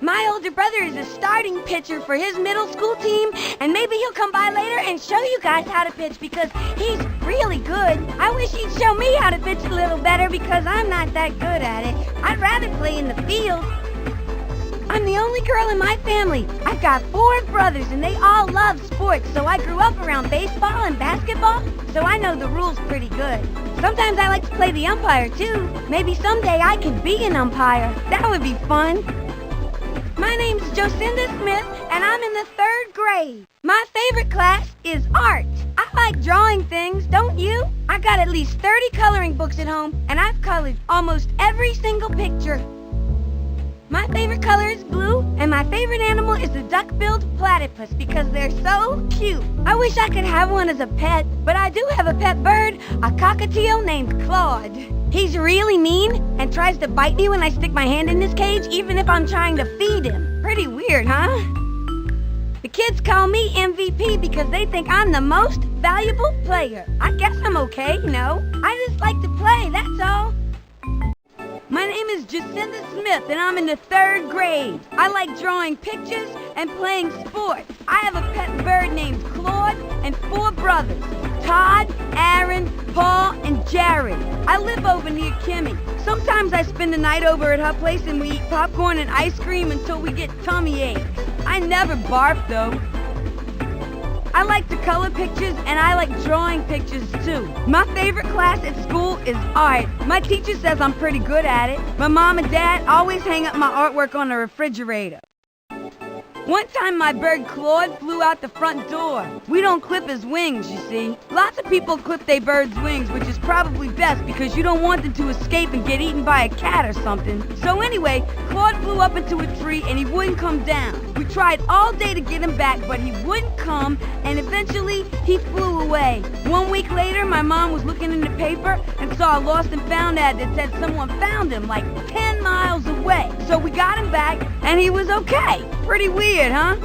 My older brother is a starting pitcher for his middle school team, and maybe he'll come by later and show you guys how to pitch because he's really good. I wish he'd show me how to pitch a little better because I'm not that good at it. I'd rather play in the field. I'm the only girl in my family. I've got 4 brothers and they all love sports, so I grew up around baseball and basketball, so I know the rules pretty good. Sometimes I like to play the umpire too. Maybe someday I can be an umpire. That would be fun. My name's Jacinda Smith and I'm in the 3rd grade. My favorite class is art. I like drawing things, don't you? I got at least 30 coloring books at home and I've colored almost every single picture. My favorite color is blue, and my favorite animal is the duck-billed platypus because they're so cute. I wish I could have one as a pet, but I do have a pet bird, a cockatiel named Claude. He's really mean and tries to bite me when I stick my hand in his cage, even if I'm trying to feed him. Pretty weird, huh? The kids call me MVP because they think I'm the most valuable player. I guess I'm okay, you know. I just like to play, that's all. My name is Jacinda Smith, and I'm in the 3rd grade. I like drawing pictures and playing sports. I have a pet bird named Claude and 4 brothers, Todd, Aaron, Paul, and Jared. I live over near Kimmy. Sometimes I spend the night over at her place and we eat popcorn and ice cream until we get tummy aches. I never barf, though. I like to color pictures and I like drawing pictures too. My favorite class at school is art. My teacher says I'm pretty good at it. My mom and dad always hang up my artwork on the refrigerator. One time my bird Claude flew out the front door. We don't clip his wings, you see. Lots of people clip their birds' wings, which is probably best because you don't want them to escape and get eaten by a cat or something. So anyway, Claude flew up into a tree and he wouldn't come down. We tried all day to get him back, but he wouldn't come, and eventually he flew away. 1 week later, my mom was looking in the paper and saw a lost and found ad that said someone found him like 10 miles away. So we got him back and he was okay. Pretty weird, huh?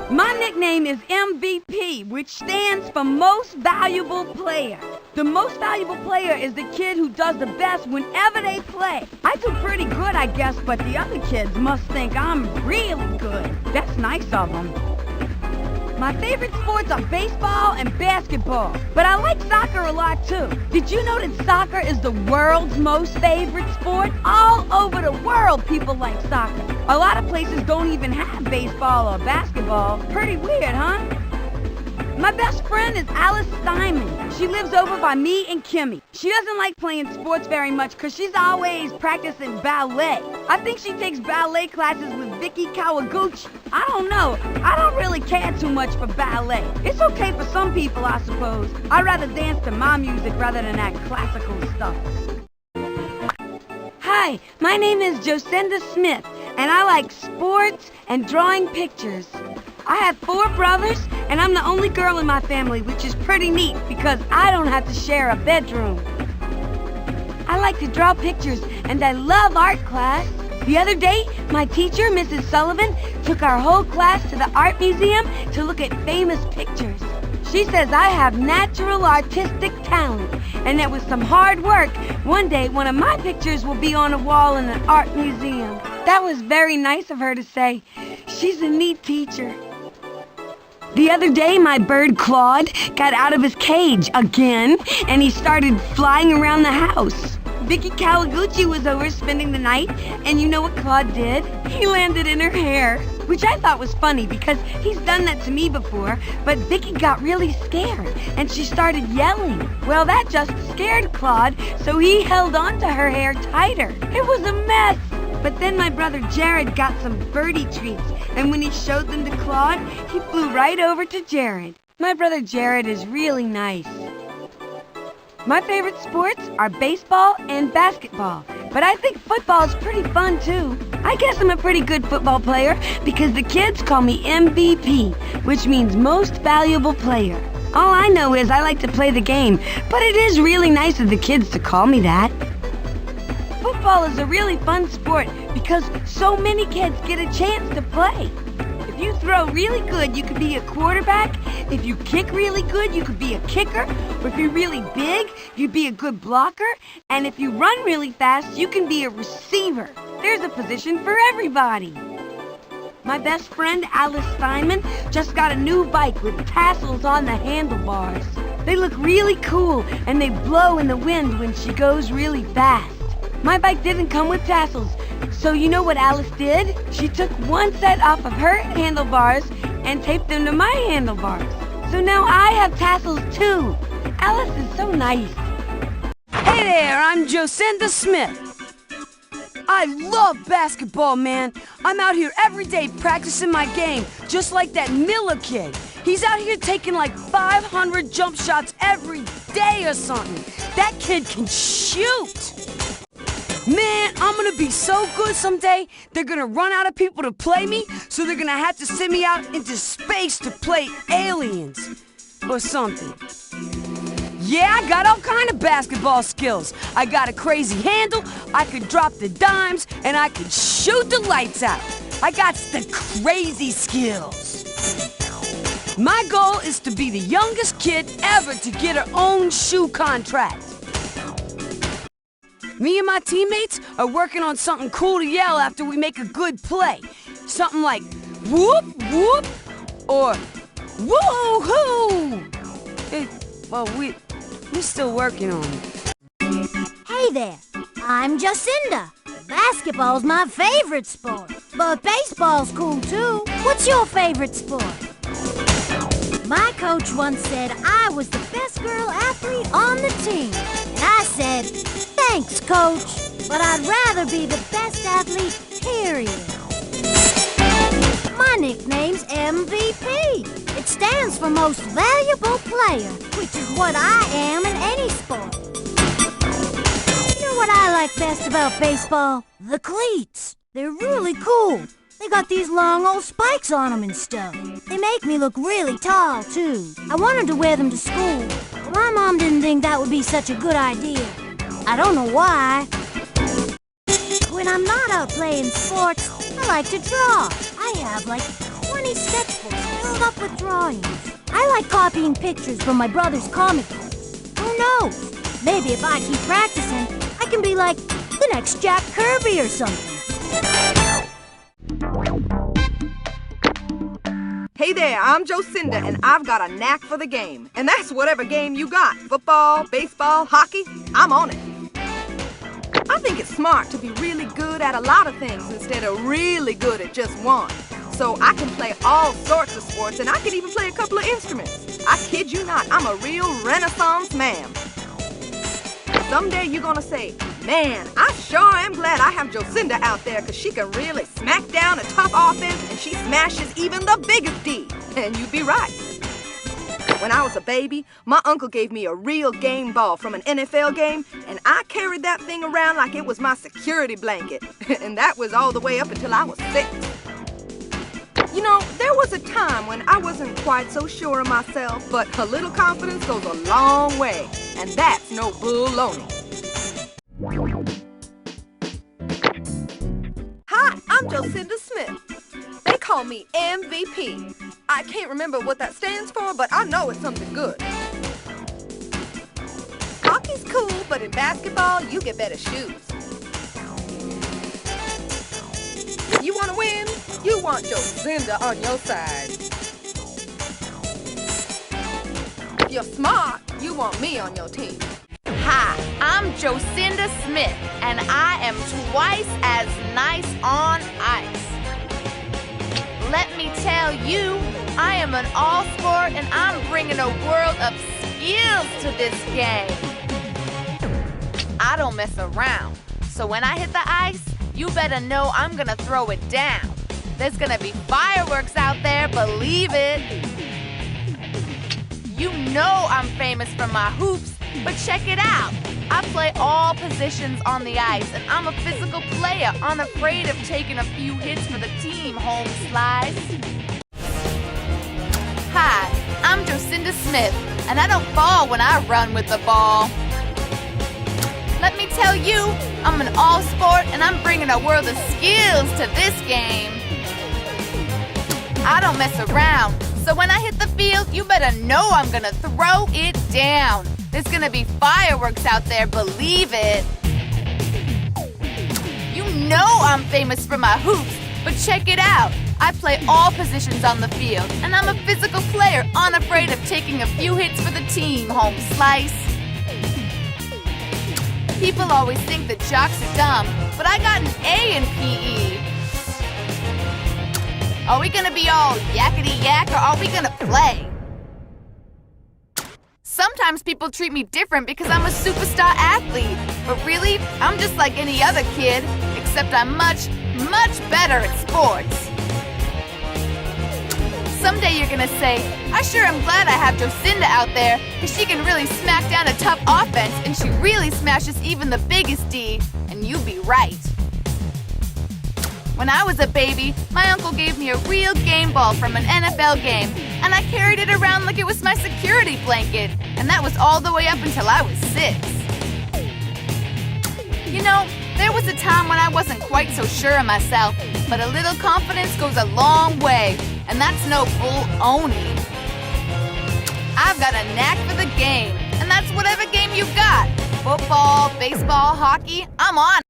My nickname is MVP, which stands for Most Valuable Player. The most valuable player is the kid who does the best whenever they play. I do pretty good, I guess, but the other kids must think I'm really good. That's nice of them. My favorite sports are baseball and basketball, but I like soccer a lot too. Did you know that soccer is the world's most favorite sport? All over the world, people like soccer. A lot of places don't even have baseball or basketball. Pretty weird, huh? My best friend is Alice Steinman. She lives over by me and Kimmy. She doesn't like playing sports very much because she's always practicing ballet. I think she takes ballet classes with Vicky Kawaguchi. I don't know. I don't really care too much for ballet. It's okay for some people, I suppose. I'd rather dance to my music rather than that classical stuff. Hi, my name is Jocinda Smith, and I like sports and drawing pictures. I have 4 brothers, and I'm the only girl in my family, which is pretty neat because I don't have to share a bedroom. I like to draw pictures, and I love art class. The other day, my teacher, Mrs. Sullivan, took our whole class to the art museum to look at famous pictures. She says I have natural artistic talent, and that with some hard work, one day one of my pictures will be on a wall in an art museum. That was very nice of her to say. She's a neat teacher. The other day, my bird Claude got out of his cage again, and he started flying around the house. Vicky Kawaguchi was over spending the night, and you know what Claude did? He landed in her hair, which I thought was funny because he's done that to me before, but Vicky got really scared, and she started yelling. Well, that just scared Claude, so he held on to her hair tighter. It was a mess. But then my brother Jared got some birdie treats, and when he showed them to Claude, he flew right over to Jared. My brother Jared is really nice. My favorite sports are baseball and basketball, but I think football is pretty fun too. I guess I'm a pretty good football player because the kids call me MVP, which means Most Valuable Player. All I know is I like to play the game, but it is really nice of the kids to call me that. Football is a really fun sport because so many kids get a chance to play. If you throw really good, you could be a quarterback. If you kick really good, you could be a kicker. Or if you're really big, you'd be a good blocker. And if you run really fast, you can be a receiver. There's a position for everybody. My best friend, Alice Steinman, just got a new bike with tassels on the handlebars. They look really cool, and they blow in the wind when she goes really fast. My bike didn't come with tassels, so you know what Alice did? She took one set off of her handlebars and taped them to my handlebars. So now I have tassels too. Alice is so nice. Hey there, I'm Jacinda Smith. I love basketball, man. I'm out here every day practicing my game, just like that Miller kid. He's out here taking like 500 jump shots every day or something. That kid can shoot. Man, I'm gonna be so good someday, they're gonna run out of people to play me, so they're gonna have to send me out into space to play aliens or something. Yeah, I got all kind of basketball skills. I got a crazy handle, I could drop the dimes, and I could shoot the lights out. I got the crazy skills. My goal is to be the youngest kid ever to get her own shoe contract. Me and my teammates are working on something cool to yell after we make a good play. Something like, whoop, whoop, or woo-hoo! Well, we're still working on it. Hey there, I'm Jacinda. Basketball's my favorite sport, but baseball's cool too. What's your favorite sport? My coach once said I was the best girl athlete on the team. And I said, thanks, coach, but I'd rather be the best athlete, period. My nickname's MVP. It stands for Most Valuable Player, which is what I am in any sport. You know what I like best about baseball? The cleats. They're really cool. They got these long old spikes on them and stuff. They make me look really tall, too. I wanted to wear them to school, but my mom didn't think that would be such a good idea. I don't know why. When I'm not out playing sports, I like to draw. I have like 20 sketchbooks filled up with drawings. I like copying pictures from my brother's comic books. Who knows? Maybe if I keep practicing, I can be like the next Jack Kirby or something. Hey there, I'm Jocinda, and I've got a knack for the game. And that's whatever game you got. Football, baseball, hockey, I'm on it. I think it's smart to be really good at a lot of things instead of really good at just one. So I can play all sorts of sports, and I can even play a couple of instruments. I kid you not, I'm a real Renaissance man. Someday you're gonna say, man, I sure am glad I have Jocinda out there because she can really smack down a tough offense and she smashes even the biggest D. And you'd be right. When I was a baby, my uncle gave me a real game ball from an NFL game, and I carried that thing around like it was my security blanket. And that was all the way up until I was 6. You know, there was a time when I wasn't quite so sure of myself, but a little confidence goes a long way, and that's no baloney. Hi, I'm Jacinda Smith. They call me MVP. I can't remember what that stands for, but I know it's something good. Hockey's cool, but in basketball, you get better shoes. You want to win? You want Jacinda on your side. If you're smart, you want me on your team. Hi, I'm Jacinda Smith, and I am twice as nice on ice. Let me tell you, I am an all-sport, and I'm bringing a world of skills to this game. I don't mess around, so when I hit the ice, you better know I'm gonna throw it down. There's gonna be fireworks out there, believe it. You know I'm famous for my hoops, but check it out. I play all positions on the ice, and I'm a physical player, unafraid of taking a few hits for the team, home slice. Hi, I'm Jacinda Smith, and I don't fall when I run with the ball. Let me tell you, I'm an all-sport, and I'm bringing a world of skills to this game. I don't mess around, so when I hit the field, you better know I'm gonna throw it down. There's gonna be fireworks out there, believe it. You know I'm famous for my hoops, but check it out. I play all positions on the field, and I'm a physical player, unafraid of taking a few hits for the team, home slice. People always think that jocks are dumb, but I got an A in PE. Are we gonna be all yakety-yak, or are we gonna play? Sometimes people treat me different because I'm a superstar athlete, but really, I'm just like any other kid, except I'm much, much better at sports. Someday you're gonna say, I sure am glad I have Jacinda out there, because she can really smack down a tough offense, and she really smashes even the biggest D, and you'd be right. When I was a baby, my uncle gave me a real game ball from an NFL game, and I carried it around like it was my security blanket, and that was all the way up until I was 6. You know, there was a time when I wasn't quite so sure of myself, but a little confidence goes a long way, and that's no bull-owning. I've got a knack for the game, and that's whatever game you got. Football, baseball, hockey, I'm on.